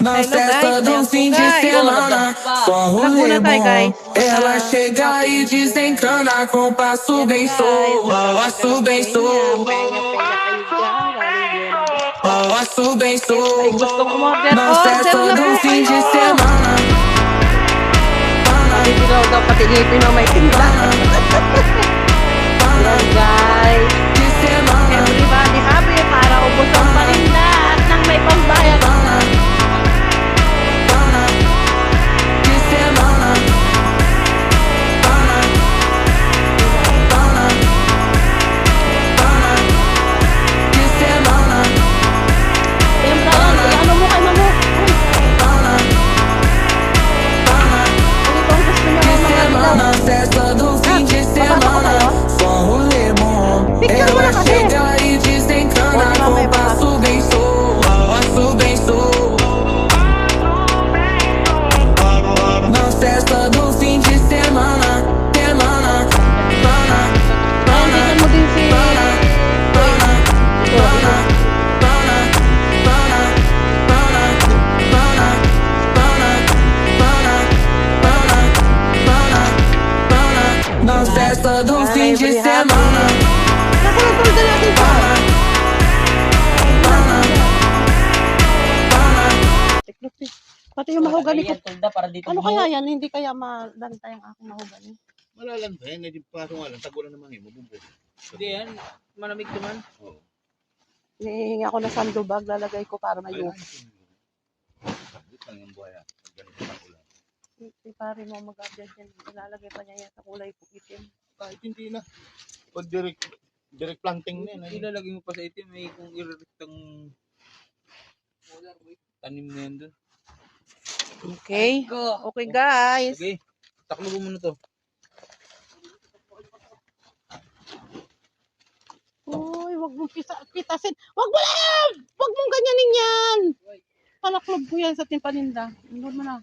Na Hello festa guys, do ayan po fim de guys. semana, só Vlog muna rolê tayo bom. guys. Ela chega e desencana com passo Ayan bem guys, passo shoutout bem sa inyo. Penya-penya kayo dyan. Galing Buena Vista. passo bem Ay gustong umorder. Na Order festa na po do fim kayo. de semana, Sabi daw pati ngipin na may tinda. Ayan guys. de semana, Everybody happy para ubos ang paninda at nang may pambayad. de semana, de semana, Ayan Brian, ano mo kay mamo? Ano bang gusto niyo de mga ilaw? semana, festa do fim de semana, só rolê bom. Picture mo Ela na kasi. chega e desencana Huwag com mamaya passo bem Na festa do fim de semana, semana, Brian, bigyan mo din si... na festa do fim de Every semana. Nasaan ang tulda natin pa? Pati yung mahogani ko. Para dito Ano kaya yan? Hindi kaya malantay ang aking mahogani. Malalanta yan, hindi paso nga lang, tagulan naman yun, mabubo. Hindi yan. Malamig naman. Oo. Nihingi ako ng sandubag, lalagay ko para may yung. Ito lang yung buhay, ganito na ulan. Si pare mo mag-update yan. Ilalagay pa niya yan sa kulay itim. Kahit hindi na. Pag direct planting na yun. Ilalagay mo pa sa itim. May kung irritang tanim na yan doon. Okay. Okay guys. Okay. Taklo mo muna to. Uy, wag mong pitasin. Wag mo lang! Wag mong ganyanin yan! Palaklob ko yan sa timpaninda. Inon mo na.